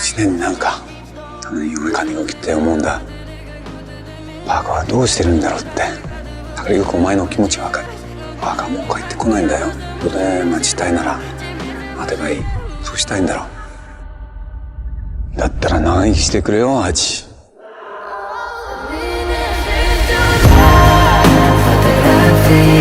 一年になんか嫁金が起きて思うんだ。バカはどうしてるんだろうって。だからよくお前の気持ちわかる。バカもう帰ってこないんだよ。ここで待ちたいなら待てばいい。そうしたいんだろう。だったら長生きしてくれよ、ハチ。The